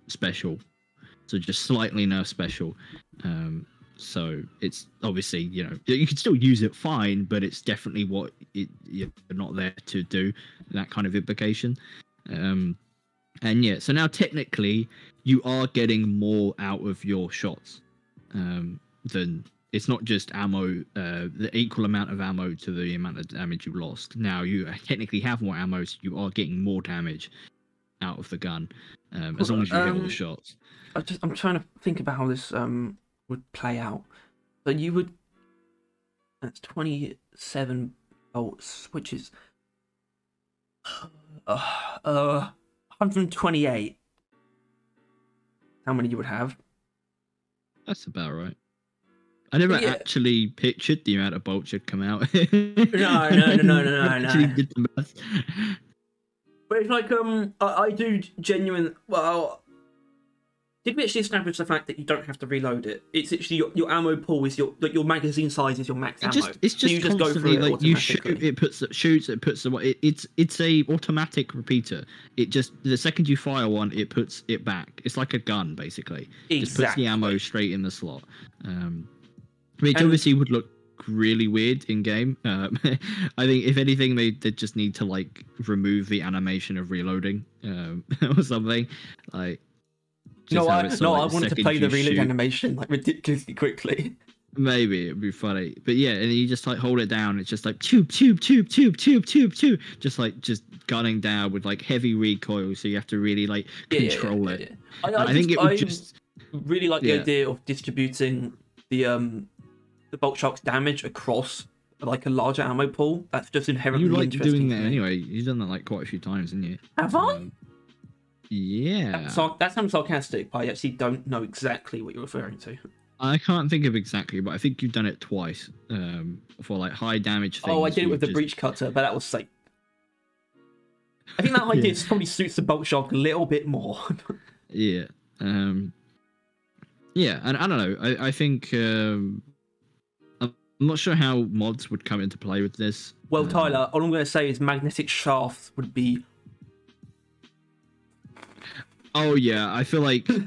special. So just slightly nerf special. So it's obviously, you can still use it fine, but it's definitely what you're not there to do, that kind of implication. And yeah, so now technically you are getting more out of your shots than it's not just ammo, the equal amount of ammo to the amount of damage you lost. Now you technically have more ammo, so you are getting more damage out of the gun, as long as you hit all the shots. I'm trying to think about how this would play out. So you would... That's 27 bolts, which is 128. How many you would have? That's about right. I never actually pictured the amount of bolts you'd come out. No. Actually did the math. But it's like I do genuine. Well, did we actually establish the fact that you don't have to reload it? It's actually your ammo pool is your magazine size is your max ammo. It's just so you just go through it you shoot, it shoots, it puts the it's a automatic repeater. It just the second you fire one, it puts it back. It's like a gun basically. Exactly. Just puts the ammo straight in the slot. Which obviously would look really weird in game. I think if anything, they just need to remove the animation of reloading or something. I wanted to play the reload animation ridiculously quickly. Maybe it'd be funny, but yeah, and you just hold it down. It's just tube, just gunning down with heavy recoil, so you have to really control it. I think it would just really like the idea of distributing the bolt shark's damage across a larger ammo pool. That's just inherently interesting. You doing that anyway. You've done that quite a few times, haven't you? Have I? Yeah. That sounds sarcastic, but I actually don't know exactly what you're referring to. I can't think of exactly, but I think you've done it twice for high damage things. Oh, I did it with the breach cutter, but that was I think that idea probably suits the bolt shark a little bit more. Yeah. Yeah, and I don't know. I think I'm not sure how mods would come into play with this. Well, Tyler, all I'm going to say is magnetic shafts would be... Oh, yeah. I feel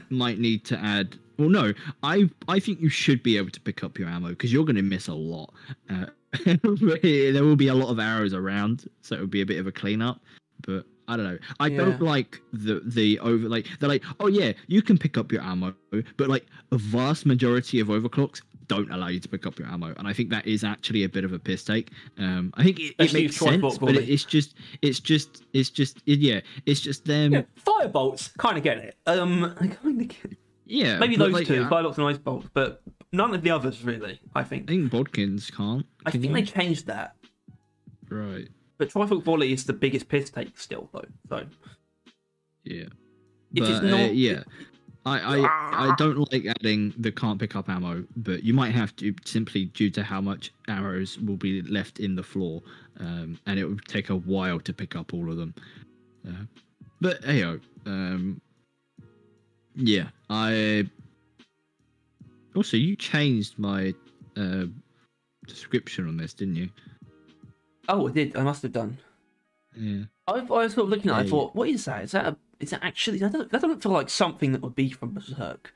might need to add... Well, no. I think you should be able to pick up your ammo, because you're going to miss a lot. There will be a lot of arrows around, so it would be a bit of a cleanup. But I don't know. I don't like the over... they're oh, yeah, you can pick up your ammo, but a vast majority of overclocks don't allow you to pick up your ammo, and I think that is actually a bit of a piss take. I think it makes sense, but it's just them. Yeah, firebolts, kind of get it. I kind of get it. Yeah, maybe those two, firebolts and ice bolts, but none of the others really. I think Bodkins can't. I think they changed that. Right. But Trifork Volley is the biggest piss take still, though. So yeah, it is not. Yeah. I don't like adding the can't pick up ammo, but you might have to simply due to how much arrows will be left in the floor, and it would take a while to pick up all of them. But hey, yeah, I also you changed my description on this, didn't you? Oh, I did. I must have done. Yeah. I was sort of looking at it, I thought, what is that? Is that actually... That doesn't feel like something that would be from Berserk.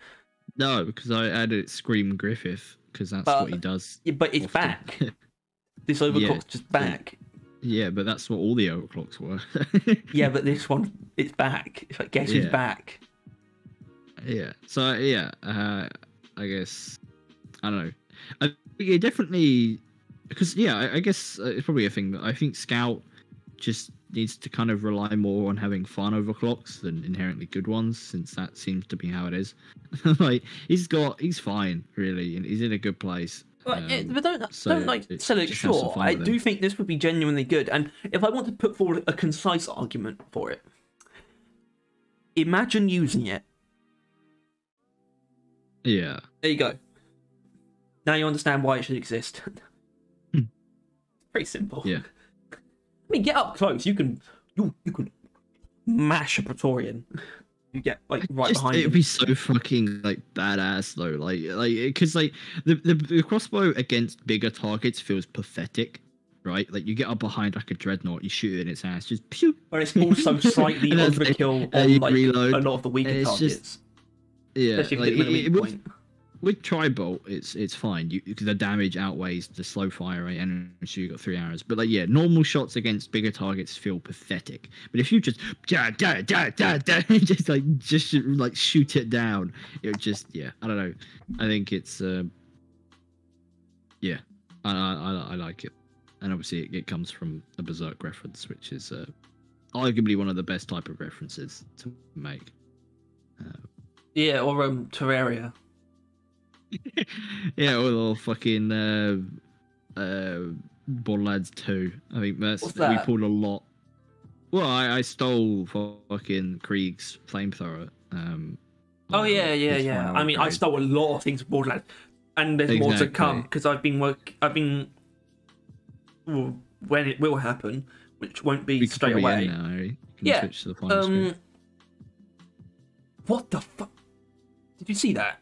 No, because I added Scream Griffith, because that's what he does. Yeah, but it's often. Back. This Overclock's just back. Yeah, but that's what all the Overclocks were. Yeah, but this one, it's back. It's guess who's back? Yeah. So, yeah, I guess... I don't know. I think definitely... Because, yeah, I guess it's probably a thing that I think Scout just needs to kind of rely more on having fun overclocks than inherently good ones, since that seems to be how it is. He's fine, really, and he's in a good place. But don't sell it short. I do think this would be genuinely good, and if I want to put forward a concise argument for it, imagine using it Yeah. There you go. Now you understand why it should exist. Pretty simple. Yeah. I mean, get up close. You can mash a Praetorian. You get like right behind It'd him. be so fucking like badass though, like because like the crossbow against bigger targets feels pathetic, right? Like you get up behind like a dreadnought, you shoot it in its ass, just pew. But it's also slightly overkill on like reload. a lot of the weaker targets. Yeah, Especially if you hit them at a weak point. With Tribolt, it's fine. The damage outweighs the slow fire rate, and so you got 3 hours. But like, yeah, normal shots against bigger targets feel pathetic. But if you just just shoot it down, it just I don't know. I think it's yeah, I like it, and obviously it comes from a Berserk reference, which is arguably one of the best type of references to make. Yeah, or Terraria. Yeah, or the fucking Borderlands 2. I think we pulled a lot. Well, I stole fucking Krieg's flamethrower. Oh yeah. I mean, I stole a lot of things from Borderlands, and there's more to come because I've been when it will happen, which won't be straight away. Yeah. Switch to the final screen. What the fuck? Did you see that?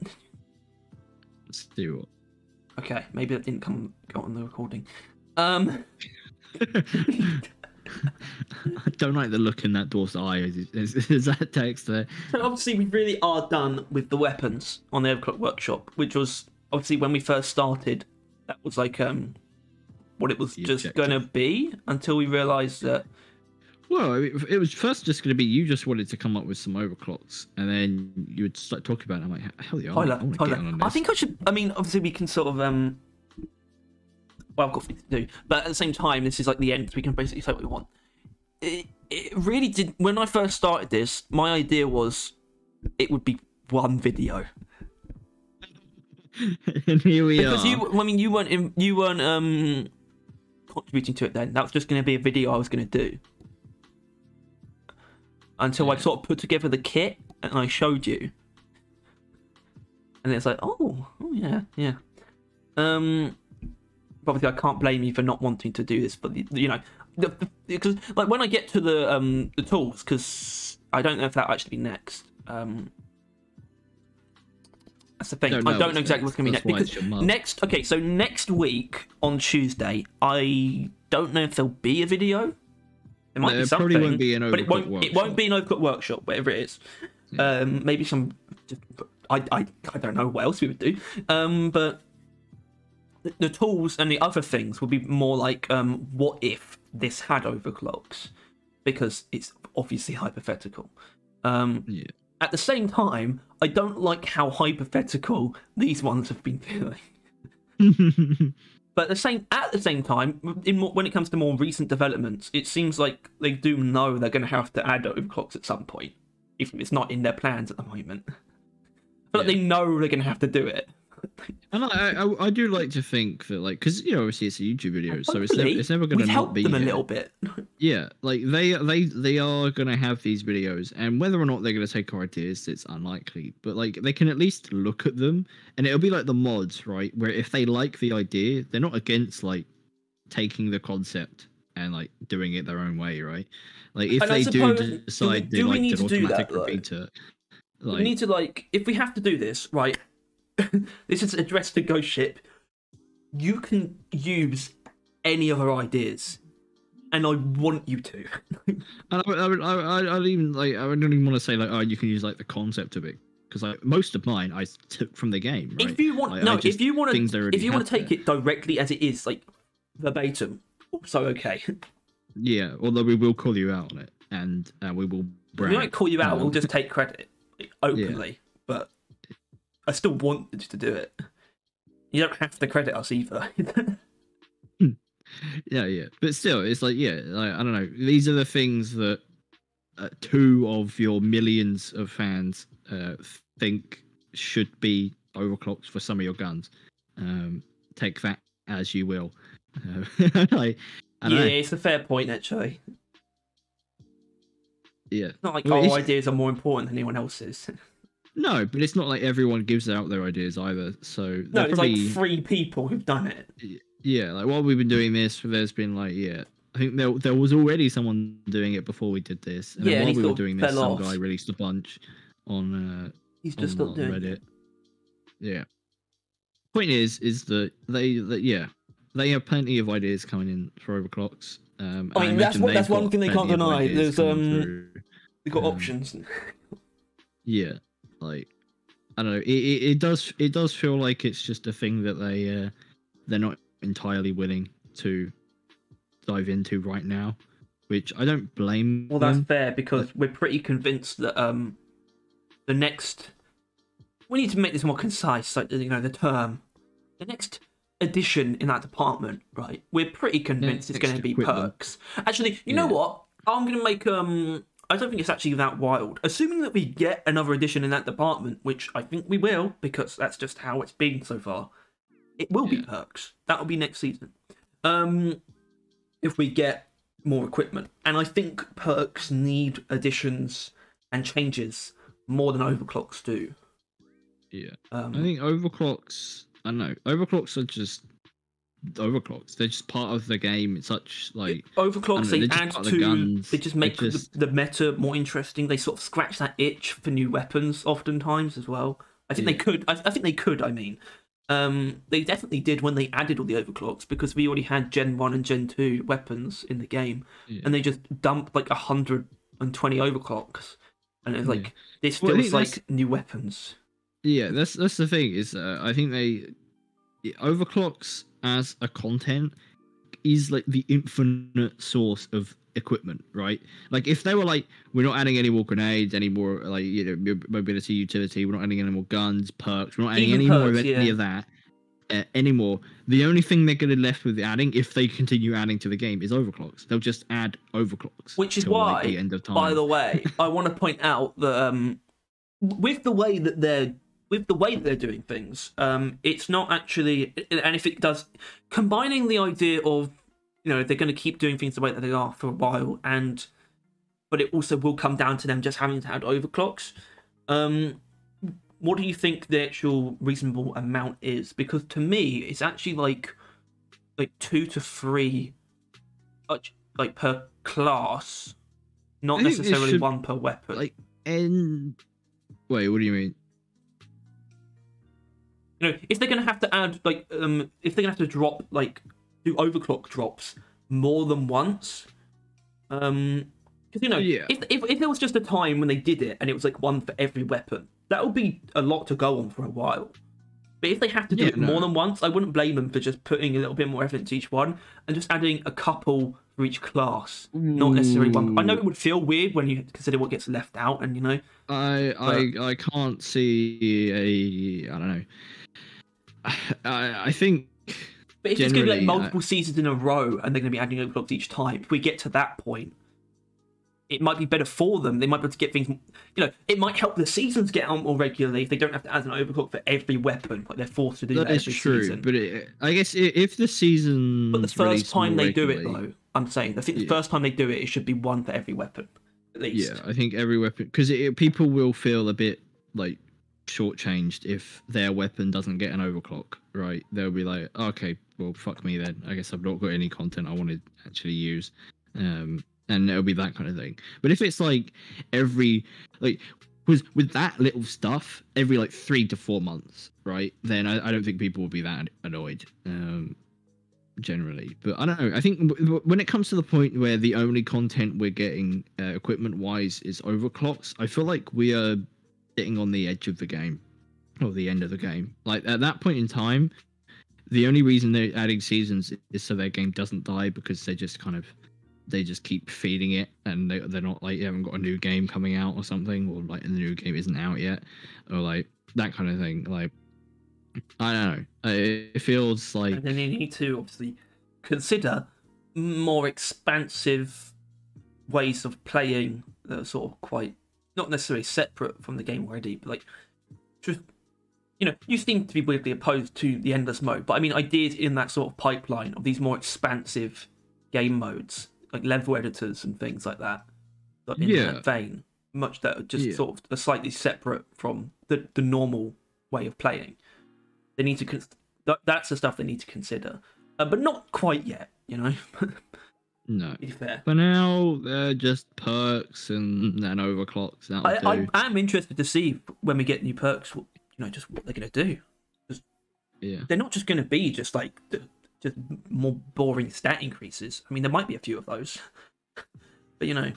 Let's do what? Okay, maybe that didn't go on the recording. I don't like the look in that dwarf's eye. Is that text there? So obviously we really are done with the weapons on the Overclock Workshop, which was obviously when we first started, that was like what it was just going to be until we realised that. Well, it was first just going to be you just wanted to come up with some overclocks, and then you would start talking about it. I'm like, hell yeah, I want to get on this. I think I should. I mean, obviously we can sort of well, I've got things to do, but at the same time, this is like the end. We can basically say what we want. It really did. When I first started this, my idea was it would be one video. And here we are. Because you weren't contributing to it then. That was just going to be a video I was going to do. Until I sort of put together the kit and I showed you, and it's like, oh yeah. Obviously, I can't blame you for not wanting to do this, but because like when I get to the tools, because I don't know if that'll actually be next. That's the thing. I don't know exactly what's going to be next. Because so next week on Tuesday, I don't know if there'll be a video. It might be something, probably won't be an Overclock Workshop. It won't be an Overclock Workshop, whatever it is. Yeah. Maybe some. I don't know what else we would do. But the tools and the other things will be more like, what if this had overclocks? Because it's obviously hypothetical. Yeah. At the same time, I don't like how hypothetical these ones have been feeling. But at the same time, when it comes to more recent developments, it seems like they do know they're going to have to add overclocks at some point, if it's not in their plans at the moment. But like they know they're going to have to do it. And I do like to think that, like, because obviously it's a YouTube video, so it's never going to not be. We've helped them a little bit. Yeah, like they are going to have these videos, and whether or not they're going to take our ideas, it's unlikely. But like they can at least look at them, and it'll be like the mods, right? Where if they like the idea, they're not against like taking the concept and like doing it their own way, right? Like if they do decide they like an automatic repeater, we need to like if we have to do this, right? This is addressed to Ghost Ship. You can use any other ideas, and I want you to. And I don't even want to say like, oh, you can use like the concept of it, because like most of mine I took from the game. Right? If you want, if you want to take it directly as it is, like verbatim, also okay. Yeah, although we will call you out on it, and we will. We won't call you out. We'll just take credit openly, but. I still want you to do it. You don't have to credit us either. Yeah. But still, it's like, I don't know. These are the things that 2 of your millions of fans think should be overclocks for some of your guns. Take that as you will. It's a fair point, actually. Yeah. It's not like our ideas are more important than anyone else's. No, but it's not like everyone gives out their ideas either. So No, they're it's probably, like 3 people who've done it. yeah, like while we've been doing this, there's been like, yeah, I think there was already someone doing it before we did this, and Yeah, then and while he we were sort of doing this, fell some off. guy released a bunch on He's just on stopped doing Reddit. it. Yeah. Point is that they have plenty of ideas coming in for Overclocks. I mean, that's one thing they can't deny. There's they've got options. Yeah, like I don't know. It does feel like it's just a thing that they're not entirely willing to dive into right now, which I don't blame. Well, that's fair because we're pretty convinced that the next. We need to make this more concise, like the term. The next addition in that department, right? We're pretty convinced it's going to be perks. Actually, you know what? I'm going to make I don't think it's actually that wild. Assuming that we get another addition in that department, which I think we will, because that's just how it's been so far. It will be perks. That will be next season. If we get more equipment, and I think perks need additions and changes more than overclocks do. Yeah, I think overclocks. I don't know. Overclocks are just overclocks. They're just part of the game. It's such like overclocks. They add to. They just make the meta more interesting. They sort of scratch that itch for new weapons, oftentimes as well. I think they could. I think they could. I mean, they definitely did when they added all the overclocks because we already had Gen 1 and Gen 2 weapons in the game, and they just dumped like 120 overclocks, and it's like this feels like new weapons. Yeah, that's the thing is I think overclocks as a content is like the infinite source of equipment, right? Like if they were like, we're not adding any more grenades, any more like mobility utility, we're not adding any more guns, perks, we're not adding any more of any of that anymore. The only thing they're going to be left with adding, if they continue adding to the game, is overclocks. They'll just add overclocks, which is why, the end of time. By the way, I want to point out that with the way that they're doing things, it's not actually, and if it does, combining the idea of, they're going to keep doing things the way that they are for a while, but it also will come down to them just having to add overclocks. What do you think the actual reasonable amount is? Because to me, it's actually like 2 to 3, like per class, not necessarily one per weapon. Wait, what do you mean? If they're going to have to add, if they're going to have to drop, do overclock drops more than once, because, if there was just a time when they did it and it was like one for every weapon, that would be a lot to go on for a while. But if they have to do it more than once, I wouldn't blame them for just putting a little bit more effort into each one and just adding a couple for each class, not necessarily one. I know it would feel weird when you consider what gets left out, and I can't see I don't know. I think. But if it's going to be like multiple seasons in a row and they're going to be adding overclocks each time, if we get to that point, it might be better for them. They might be able to get things. It might help the seasons get out more regularly if they don't have to add an overclock for every weapon. Like they're forced to do that every season. But I guess if the season. But the first time they do it, though, I'm saying I think the first time they do it, it should be one for every weapon, at least. Yeah, I think every weapon, because people will feel a bit like shortchanged if their weapon doesn't get an overclock, right? They'll be like, okay, well, fuck me then. I guess I've not got any content I want to actually use, and it'll be that kind of thing. But if it's like every with that little stuff every 3 to 4 months, right? Then I don't think people will be that annoyed, generally. But I don't know. I think when it comes to the point where the only content we're getting equipment wise is overclocks, I feel like we are sitting on the edge of the game, or the end of the game. Like at that point in time, the only reason they're adding seasons is so their game doesn't die, because they just keep feeding it, and they're not they haven't got a new game coming out or something, or the new game isn't out yet, or that kind of thing. I don't know. It feels like. And then they need to obviously consider more expansive ways of playing that are sort of quite. Not necessarily separate from the game already, but just you seem to be weirdly opposed to the endless mode. But I mean, ideas in that sort of pipeline of these more expansive game modes, like level editors and things like that, in that vein. much that are just sort of are slightly separate from the normal way of playing. They need to that's the stuff they need to consider, but not quite yet, you know. No. To be fair. For now, they're just perks and overclocks. I am interested to see when we get new perks, you know, just what they're gonna do. They're not just gonna be just like just more boring stat increases. I mean, there might be a few of those, but you know,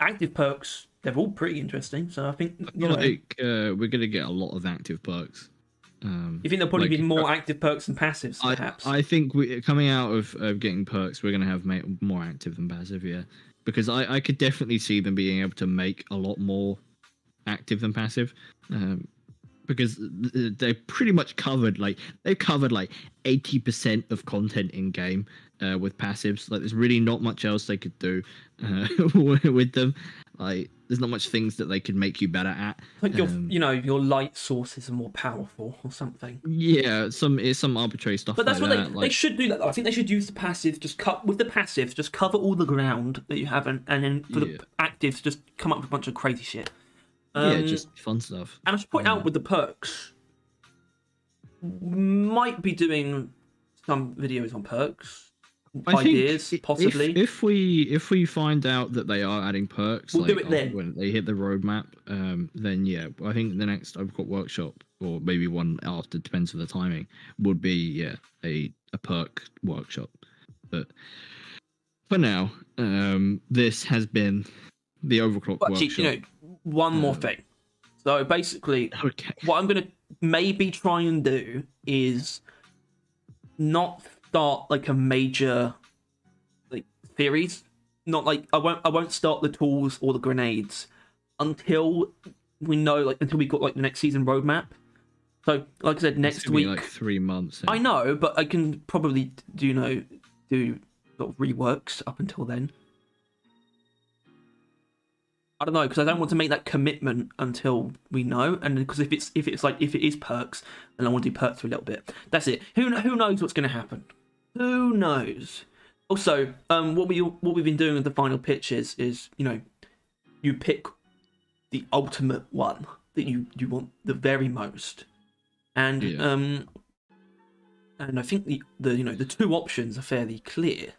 active perks, they're all pretty interesting. So I think we're gonna get a lot of active perks. You think there'll probably be more active perks than passives, perhaps? I think coming out of getting perks, we're going to have more active than passive, yeah. Because I could definitely see them being able to make a lot more active than passive. Because they pretty much covered, they've covered 80% of content in game with passives. Like, there's really not much else they could do with them. Like, there's not much things that they could make you better at. Like your light sources are more powerful or something. Yeah, some arbitrary stuff. But that's what they should do. That I think they should use the passive. Just cover all the ground that you haven't, and then for the actives, just come up with a bunch of crazy shit. Just fun stuff. And I should point out with the perks, might be doing some videos on perks. Ideas, possibly. If we find out that they are adding perks, we'll do it then. When they hit the roadmap, then yeah, I think the next Overclock Workshop, or maybe one after, depends on the timing, would be a perk workshop. But for now, this has been the Overclock Workshop. Actually, you know, one more thing. So basically, what I'm gonna maybe try and do is not start like a major series. Not like I won't start the tools or the grenades until we know, until we got the next season roadmap. So like I said, next week, 3 months. I know, but I can probably do sort of reworks up until then. I don't know, because I don't want to make that commitment until we know, and because if it is perks, then I want to do perks for a little bit. That's it. Who knows what's going to happen? Who knows? Also, what we've been doing with the final pitches is, you know, you pick the ultimate one that you want the very most, and and I think the two options are fairly clear.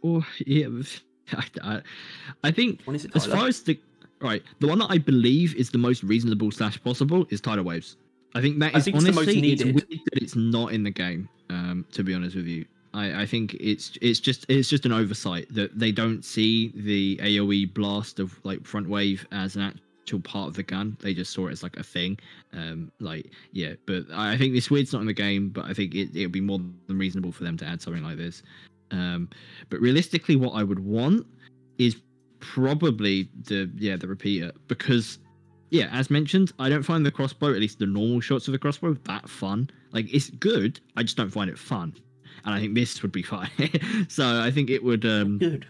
Oh yeah. I think What is it, as far as the one that I believe is the most reasonable / possible is tidal waves. I think that is honestly the most needed. It's weird that it's not in the game. To be honest with you, I think it's just an oversight that they don't see the AOE blast of front wave as an actual part of the gun. They just saw it as a thing. But I think this weird's not in the game. But I think it would be more than reasonable for them to add something like this. But realistically, what I would want is probably the repeater, because as mentioned, I don't find the crossbow, at least the normal shots of the crossbow, that fun. It's good, I just don't find it fun, and I think this would be fine. So I think it would good.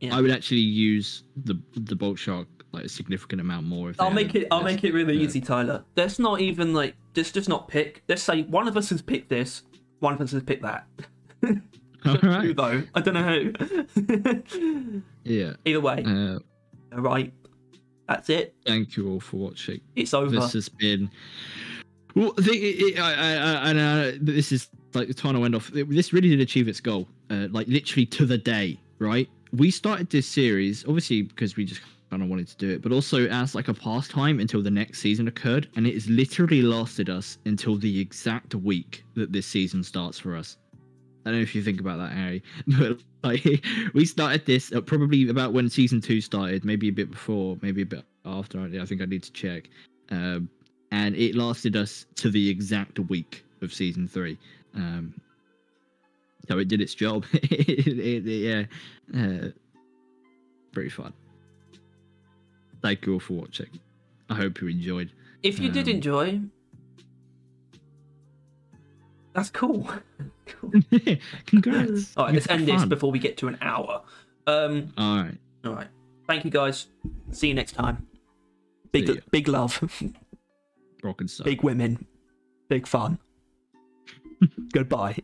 Yeah. I would actually use the bolt shark a significant amount more. I'll make it really easy, Tyler. Let's not even just not pick. Let's say one of us has picked this, one of us has picked that. All right. Who though? I don't know who. Yeah. Either way. All right. That's it. Thank you all for watching. It's over. This has been. Well, this is the time I went off. This really did achieve its goal. Literally to the day. Right. We started this series obviously because we just kind of wanted to do it, but also as a pastime until the next season occurred, and it has literally lasted us until the exact week that this season starts for us. I don't know if you think about that, Harry, but we started this probably about when season 2 started, maybe a bit before, maybe a bit after. I think I need to check. And it lasted us to the exact week of season 3. So it did its job. Pretty fun. Thank you all for watching. I hope you enjoyed. If you did enjoy, that's cool. Cool. Congrats. All right, let's end this before we get to an hour. All right. Thank you, guys. See you next time. Big love. Rock and stuff. Big women. Big fun. Goodbye.